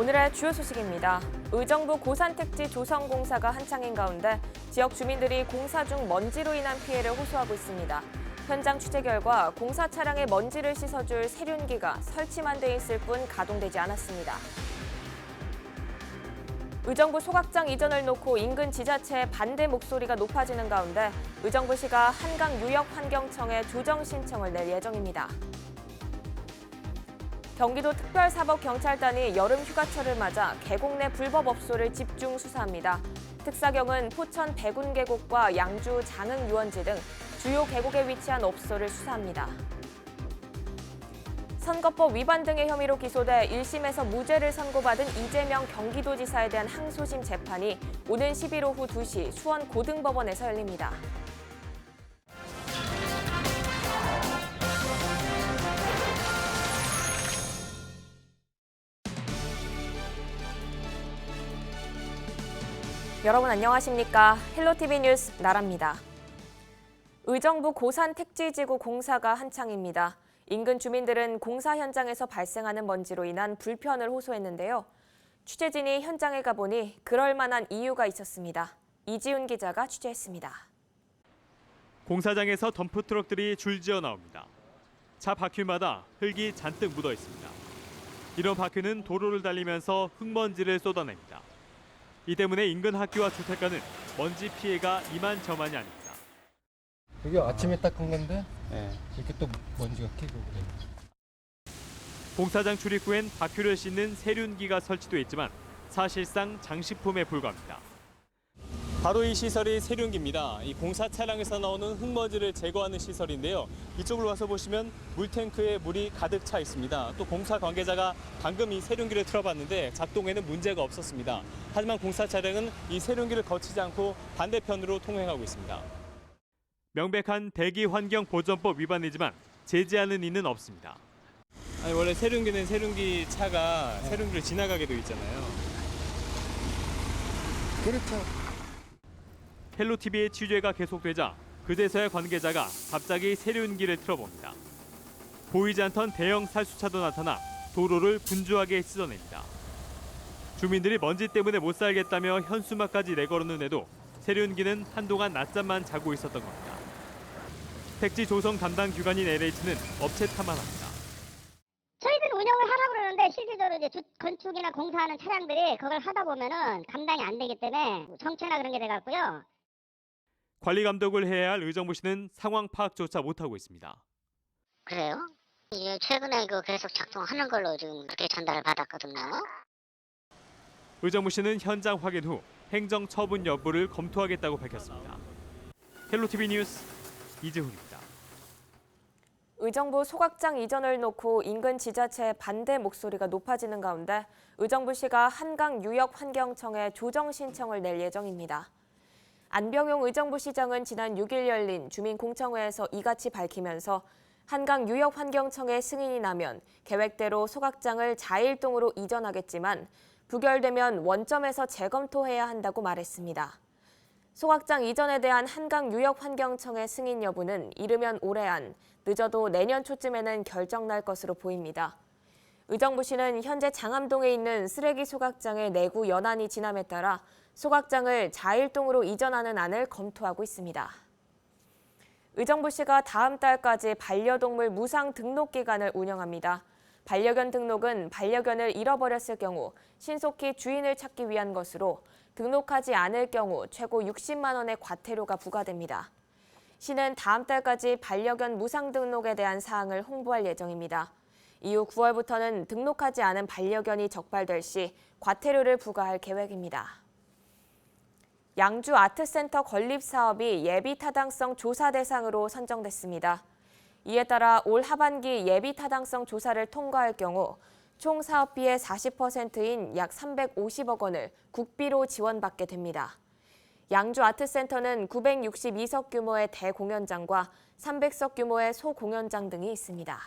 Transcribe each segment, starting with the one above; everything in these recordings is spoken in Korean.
오늘의 주요 소식입니다. 의정부 고산택지 조성공사가 한창인 가운데 지역 주민들이 공사 중 먼지로 인한 피해를 호소하고 있습니다. 현장 취재 결과 공사 차량의 먼지를 씻어줄 세륜기가 설치만 돼 있을 뿐 가동되지 않았습니다. 의정부 소각장 이전을 놓고 인근 지자체의 반대 목소리가 높아지는 가운데 의정부시가 한강유역환경청에 조정 신청을 낼 예정입니다. 경기도 특별사법경찰단이 여름 휴가철을 맞아 계곡 내 불법 업소를 집중 수사합니다. 특사경은 포천 백운계곡과 양주 장흥유원지 등 주요 계곡에 위치한 업소를 수사합니다. 선거법 위반 등의 혐의로 기소돼 1심에서 무죄를 선고받은 이재명 경기도지사에 대한 항소심 재판이 오는 10일 오후 2시 수원 고등법원에서 열립니다. 여러분 안녕하십니까? 헬로티비 뉴스 나라입니다. 의정부 고산택지지구 공사가 한창입니다. 인근 주민들은 공사 현장에서 발생하는 먼지로 인한 불편을 호소했는데요. 취재진이 현장에 가보니 그럴 만한 이유가 있었습니다. 이지훈 기자가 취재했습니다. 공사장에서 덤프트럭들이 줄지어 나옵니다. 차 바퀴마다 흙이 잔뜩 묻어 있습니다. 이런 바퀴는 도로를 달리면서 흙먼지를 쏟아냅니다. 이 때문에 인근 학교와 주택가는 먼지 피해가 이만저만이 아닙니다. 여기 아침에 닦은 건데 네. 이렇게 또 먼지가 끼고 그래요. 공사장 출입구엔 바퀴를 씻는 세륜기가 설치돼 있지만 사실상 장식품에 불과합니다. 바로 이 시설이 세륜기입니다. 이 공사 차량에서 나오는 흙먼지를 제거하는 시설인데요. 이쪽으로 와서 보시면 물탱크에 물이 가득 차 있습니다. 또 공사 관계자가 방금 이 세륜기를 틀어봤는데 작동에는 문제가 없었습니다. 하지만 공사 차량은 이 세륜기를 거치지 않고 반대편으로 통행하고 있습니다. 명백한 대기환경보전법 위반이지만 제지하는 이는 없습니다. 아니, 원래 세륜기는 세륜기 차가 세륜기를 지나가게 되어 있잖아요. 그렇죠. 헬로TV의 취재가 계속되자 그제서야 관계자가 갑자기 세륜기를 틀어봅니다. 보이지 않던 대형 살수차도 나타나 도로를 분주하게 씻어냅니다. 주민들이 먼지 때문에 못 살겠다며 현수막까지 내걸었는데도 세륜기는 한동안 낮잠만 자고 있었던 겁니다. 택지 조성 담당 기관인 LH는 업체 탓만합니다. 저희들 운영을 하라고 그러는데 실질적으로 이제 건축이나 공사하는 차량들이 그걸 하다 보면은 감당이 안 되기 때문에 정체나 그런 게 돼갖고요. 관리 감독을 해야 할 의정부시는 상황 파악조차 못하고 있습니다. 그래요? 이게 최근에 계속 작동하는 걸로 지금 그렇게 전달을 받았거든요. 의정부시는 현장 확인 후 행정 처분 여부를 검토하겠다고 밝혔습니다. 헬로TV 뉴스 이재훈입니다. 의정부 소각장 이전을 놓고 인근 지자체의 반대 목소리가 높아지는 가운데 의정부시가 한강유역환경청에 조정 신청을 낼 예정입니다. 안병용 의정부시장은 지난 6일 열린 주민공청회에서 이같이 밝히면서 한강유역환경청의 승인이 나면 계획대로 소각장을 자일동으로 이전하겠지만 부결되면 원점에서 재검토해야 한다고 말했습니다. 소각장 이전에 대한 한강유역환경청의 승인 여부는 이르면 올해 안, 늦어도 내년 초쯤에는 결정 날 것으로 보입니다. 의정부시는 현재 장암동에 있는 쓰레기 소각장의 내구 연한이 지남에 따라 소각장을 자일동으로 이전하는 안을 검토하고 있습니다. 의정부시가 다음 달까지 반려동물 무상 등록 기간을 운영합니다. 반려견 등록은 반려견을 잃어버렸을 경우 신속히 주인을 찾기 위한 것으로 등록하지 않을 경우 최고 60만 원의 과태료가 부과됩니다. 시는 다음 달까지 반려견 무상 등록에 대한 사항을 홍보할 예정입니다. 이후 9월부터는 등록하지 않은 반려견이 적발될 시 과태료를 부과할 계획입니다. 양주 아트센터 건립 사업이 예비 타당성 조사 대상으로 선정됐습니다. 이에 따라 올 하반기 예비 타당성 조사를 통과할 경우 총 사업비의 40%인 약 350억 원을 국비로 지원받게 됩니다. 양주 아트센터는 962석 규모의 대공연장과 300석 규모의 소공연장 등이 있습니다.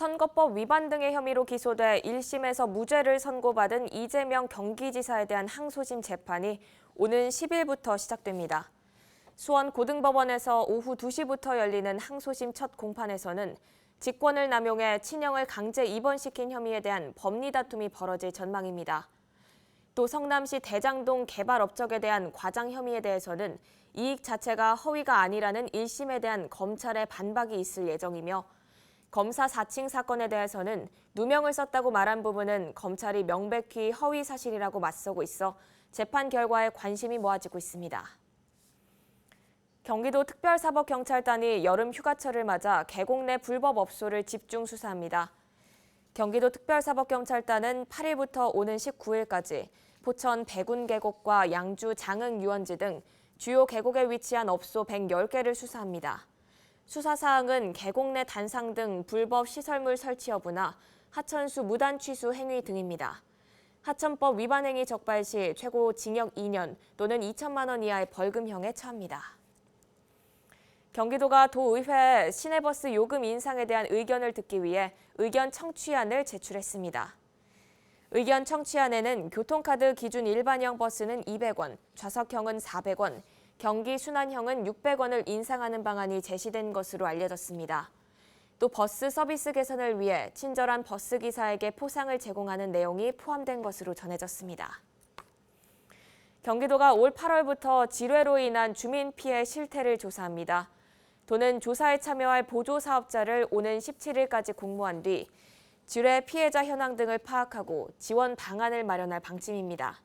선거법 위반 등의 혐의로 기소돼 1심에서 무죄를 선고받은 이재명 경기지사에 대한 항소심 재판이 오는 10일부터 시작됩니다. 수원 고등법원에서 오후 2시부터 열리는 항소심 첫 공판에서는 직권을 남용해 친형을 강제 입원시킨 혐의에 대한 법리 다툼이 벌어질 전망입니다. 또 성남시 대장동 개발 업적에 대한 과장 혐의에 대해서는 이익 자체가 허위가 아니라는 1심에 대한 검찰의 반박이 있을 예정이며 검사 사칭 사건에 대해서는 누명을 썼다고 말한 부분은 검찰이 명백히 허위 사실이라고 맞서고 있어 재판 결과에 관심이 모아지고 있습니다. 경기도 특별사법경찰단이 여름 휴가철을 맞아 계곡 내 불법 업소를 집중 수사합니다. 경기도 특별사법경찰단은 8일부터 오는 19일까지 포천 백운 계곡과 양주 장흥 유원지 등 주요 계곡에 위치한 업소 110개를 수사합니다. 수사 사항은 계곡 내 단상 등 불법 시설물 설치 여부나 하천수 무단 취수 행위 등입니다. 하천법 위반 행위 적발 시 최고 징역 2년 또는 2천만 원 이하의 벌금형에 처합니다. 경기도가 도의회에 시내버스 요금 인상에 대한 의견을 듣기 위해 의견 청취안을 제출했습니다. 의견 청취안에는 교통카드 기준 일반형 버스는 200원, 좌석형은 400원, 경기 순환형은 600원을 인상하는 방안이 제시된 것으로 알려졌습니다. 또 버스 서비스 개선을 위해 친절한 버스 기사에게 포상을 제공하는 내용이 포함된 것으로 전해졌습니다. 경기도가 올 8월부터 지뢰로 인한 주민 피해 실태를 조사합니다. 도는 조사에 참여할 보조 사업자를 오는 17일까지 공모한 뒤 지뢰 피해자 현황 등을 파악하고 지원 방안을 마련할 방침입니다.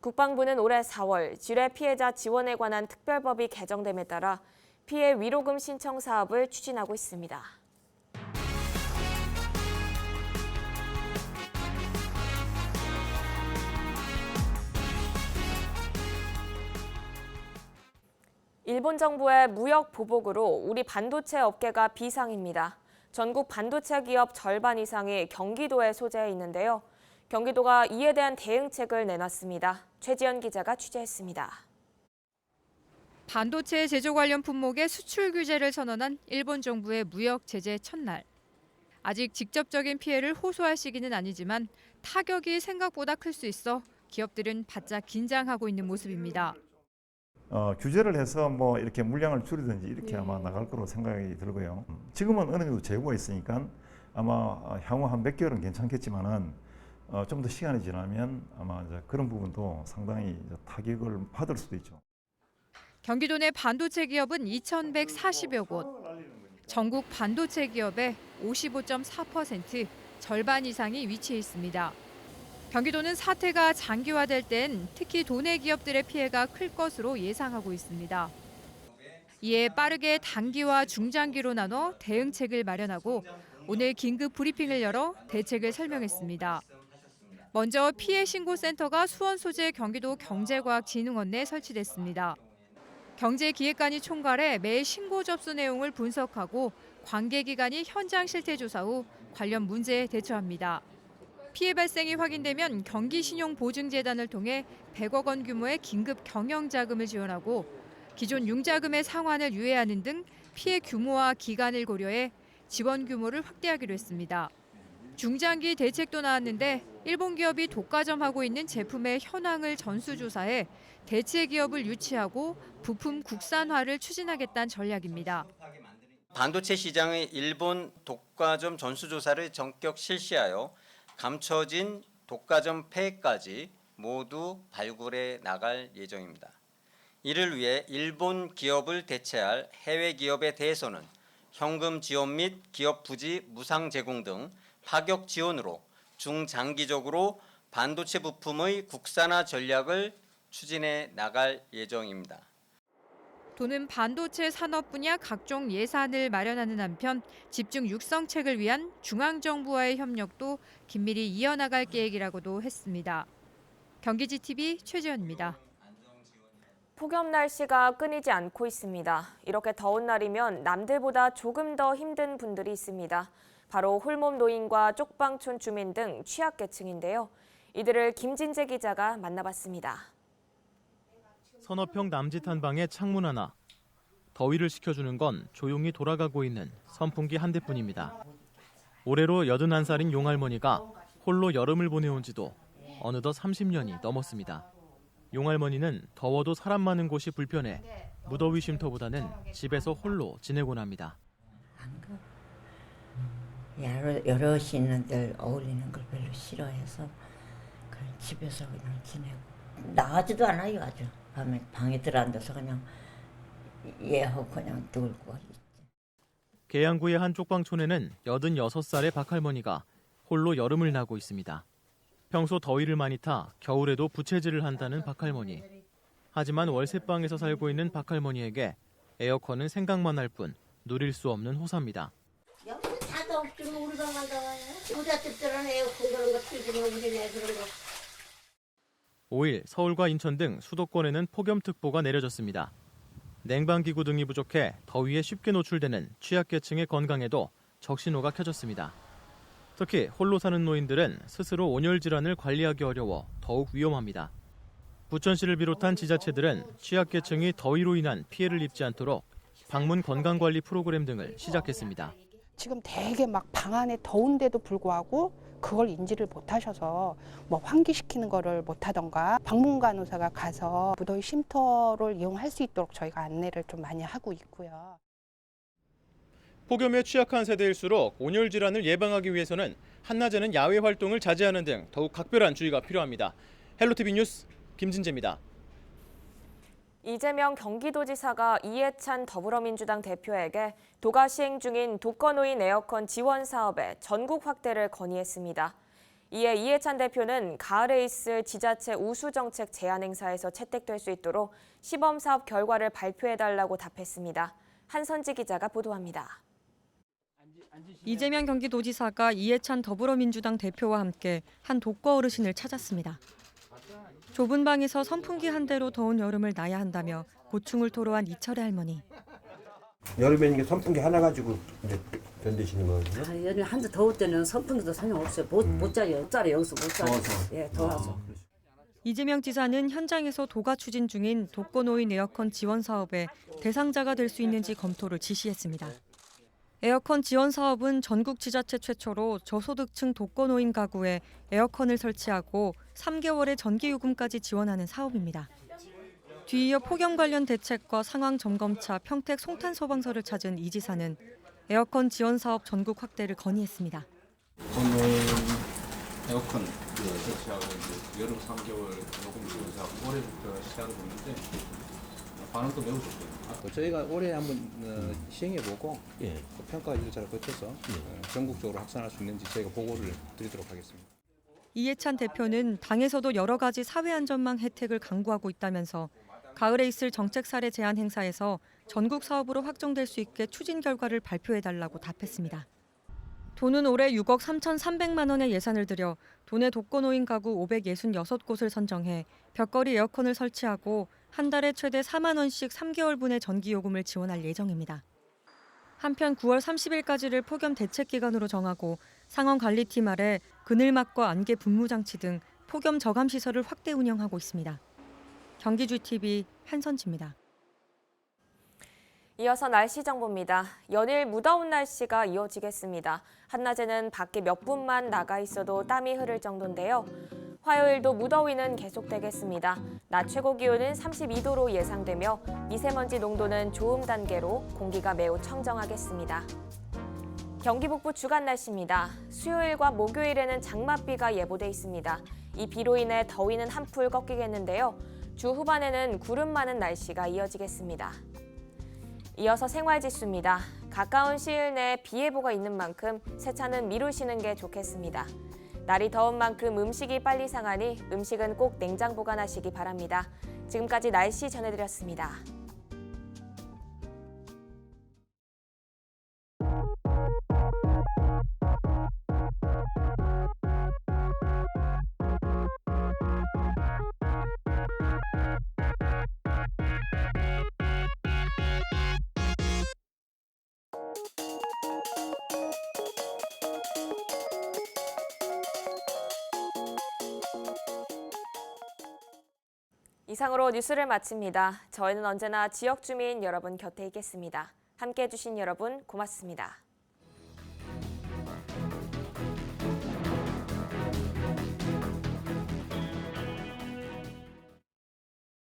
국방부는 올해 4월 지뢰 피해자 지원에 관한 특별법이 개정됨에 따라 피해 위로금 신청 사업을 추진하고 있습니다. 일본 정부의 무역 보복으로 우리 반도체 업계가 비상입니다. 전국 반도체 기업 절반 이상이 경기도에 소재해 있는데요. 경기도가 이에 대한 대응책을 내놨습니다. 최지연 기자가 취재했습니다. 반도체 제조 관련 품목의 수출 규제를 선언한 일본 정부의 무역 제재 첫날. 아직 직접적인 피해를 호소할 시기는 아니지만 타격이 생각보다 클 수 있어 기업들은 바짝 긴장하고 있는 모습입니다. 규제를 해서 뭐 이렇게 물량을 줄이든지 이렇게 아마 나갈 거로 생각이 들고요. 지금은 어느 정도 재고가 있으니까 아마 향후 한 몇 개월은 괜찮겠지만은 좀 더 시간이 지나면 아마 이제 그런 부분도 상당히 타격을 받을 수도 있죠. 경기도 내 반도체 기업은 2,140여 곳. 전국 반도체 기업의 55.4%, 절반 이상이 위치해 있습니다. 경기도는 사태가 장기화될 땐 특히 도내 기업들의 피해가 클 것으로 예상하고 있습니다. 이에 빠르게 단기와 중장기로 나눠 대응책을 마련하고 오늘 긴급 브리핑을 열어 대책을 설명했습니다. 먼저 피해 신고센터가 수원 소재 경기도 경제과학진흥원 내 설치됐습니다. 경제기획관이 총괄해 매 신고 접수 내용을 분석하고 관계기관이 현장 실태 조사 후 관련 문제에 대처합니다. 피해 발생이 확인되면 경기신용보증재단을 통해 100억 원 규모의 긴급 경영자금을 지원하고 기존 융자금의 상환을 유예하는 등 피해 규모와 기간을 고려해 지원 규모를 확대하기로 했습니다. 중장기 대책도 나왔는데 일본 기업이 독과점하고 있는 제품의 현황을 전수조사해 대체 기업을 유치하고 부품 국산화를 추진하겠다는 전략입니다. 반도체 시장의 일본 독과점 전수조사를 전격 실시하여 감춰진 독과점 폐해까지 모두 발굴해 나갈 예정입니다. 이를 위해 일본 기업을 대체할 해외 기업에 대해서는 현금 지원 및 기업 부지 무상 제공 등 파격 지원으로 중장기적으로 반도체 부품의 국산화 전략을 추진해 나갈 예정입니다. 도는 반도체 산업 분야 각종 예산을 마련하는 한편 집중 육성책을 위한 중앙정부와의 협력도 긴밀히 이어나갈 계획이라고도 했습니다. 경기지TV 최지연입니다. 폭염 날씨가 끊이지 않고 있습니다. 이렇게 더운 날이면 남들보다 조금 더 힘든 분들이 있습니다. 바로 홀몸 노인과 쪽방촌 주민 등 취약계층인데요. 이들을 김진재 기자가 만나봤습니다. 서너 평 남짓 한 방에 창문 하나. 더위를 식혀주는 건 조용히 돌아가고 있는 선풍기 한 대뿐입니다. 올해로 81살인 용할머니가 홀로 여름을 보내온 지도 어느덧 30년이 넘었습니다. 용할머니는 더워도 사람 많은 곳이 불편해 무더위 쉼터보다는 집에서 홀로 지내곤 합니다. 여럿이 있는 데 어울리는 걸 별로 싫어해서 그냥 집에서 그냥 지내고 나가지도 않아요. 아주 밤에 방에 들어앉아서 그냥 얘하고 그냥 놀고 있지. 계양구의 한 쪽방촌에는 86살의 박할머니가 홀로 여름을 나고 있습니다. 평소 더위를 많이 타 겨울에도 부채질을 한다는 박할머니. 하지만 월세방에서 살고 있는 박할머니에게 에어컨은 생각만 할 뿐 누릴 수 없는 호사입니다. 여기서 다도 없지만 우리 방만 나와요. 부잣집들은 에어컨 그런 거 틀지만 우리는 그런 거. 5일 서울과 인천 등 수도권에는 폭염특보가 내려졌습니다. 냉방기구 등이 부족해 더위에 쉽게 노출되는 취약계층의 건강에도 적신호가 켜졌습니다. 특히 홀로 사는 노인들은 스스로 온열 질환을 관리하기 어려워 더욱 위험합니다. 부천시를 비롯한 지자체들은 취약계층이 더위로 인한 피해를 입지 않도록 방문 건강관리 프로그램 등을 시작했습니다. 지금 되게 막 방 안에 더운데도 불구하고 그걸 인지를 못하셔서 뭐 환기시키는 거를 못하던가 방문 간호사가 가서 무더위 쉼터를 이용할 수 있도록 저희가 안내를 좀 많이 하고 있고요. 폭염에 취약한 세대일수록 온열 질환을 예방하기 위해서는 한낮에는 야외 활동을 자제하는 등 더욱 각별한 주의가 필요합니다. 헬로티비 뉴스 김진재입니다. 이재명 경기도지사가 이해찬 더불어민주당 대표에게 도가 시행 중인 독거노인 에어컨 지원 사업의 전국 확대를 건의했습니다. 이에 이해찬 대표는 가을에 있을 지자체 우수정책 제안 행사에서 채택될 수 있도록 시범 사업 결과를 발표해달라고 답했습니다. 한선지 기자가 보도합니다. 이재명 경기도지사가 이해찬 더불어민주당 대표와 함께 한 독거 어르신을 찾았습니다. 좁은 방에서 선풍기 한 대로 더운 여름을 나야 한다며 고충을 토로한 이철의 할머니. 여름에는 이게 선풍기 하나 가지고 이제 견디시는 거거든요. 여름 한두 더울 때는 선풍기도 소용없어요. 못 자요. 여기서 못 자요. 예, 더워서. 이재명 지사는 현장에서 도가 추진 중인 독거노인 에어컨 지원 사업에 대상자가 될 수 있는지 검토를 지시했습니다. 에어컨 지원 사업은 전국 지자체 최초로 저소득층 독거노인 가구에 에어컨을 설치하고 3개월의 전기요금까지 지원하는 사업입니다. 뒤이어 폭염 관련 대책과 상황 점검차 평택 송탄 소방서를 찾은 이 지사는 에어컨 지원 사업 전국 확대를 건의했습니다. 독거노인 에어컨 설치하고 여름 3개월 요금 지원 사업 올해부터 시작을 했는데 반응도 매우 좋고요. 저희가 올해 한번 시행해보고 평가 절차를 거쳐서 전국적으로 확산할 수 있는지 저희가 보고를 드리도록 하겠습니다. 이해찬 대표는 당에서도 여러 가지 사회안전망 혜택을 강구하고 있다면서 가을에 있을 정책 사례 제안 행사에서 전국 사업으로 확정될 수 있게 추진 결과를 발표해달라고 답했습니다. 도는 올해 6억 3,300만 원의 예산을 들여 도내 독거노인 가구 566곳을 선정해 벽걸이 에어컨을 설치하고 한 달에 최대 4만 원씩 3개월분의 전기요금을 지원할 예정입니다. 한편 9월 30일까지를 폭염 대책 기간으로 정하고 상원관리팀 아래 그늘막과 안개 분무장치 등 폭염 저감 시설을 확대 운영하고 있습니다. 경기주TV 한선지입니다. 이어서 날씨 정보입니다. 연일 무더운 날씨가 이어지겠습니다. 한낮에는 밖에 몇 분만 나가 있어도 땀이 흐를 정도인데요. 화요일도 무더위는 계속되겠습니다. 낮 최고 기온은 32도로 예상되며 미세먼지 농도는 좋음 단계로 공기가 매우 청정하겠습니다. 경기 북부 주간 날씨입니다. 수요일과 목요일에는 장맛비가 예보돼 있습니다. 이 비로 인해 더위는 한풀 꺾이겠는데요. 주 후반에는 구름 많은 날씨가 이어지겠습니다. 이어서 생활지수입니다. 가까운 시일 내에 비 예보가 있는 만큼 세차는 미루시는 게 좋겠습니다. 날이 더운 만큼 음식이 빨리 상하니 음식은 꼭 냉장 보관하시기 바랍니다. 지금까지 날씨 전해드렸습니다. 이상으로 뉴스를 마칩니다. 저희는 언제나 지역 주민 여러분 곁에 있겠습니다. 함께해 주신 여러분 고맙습니다.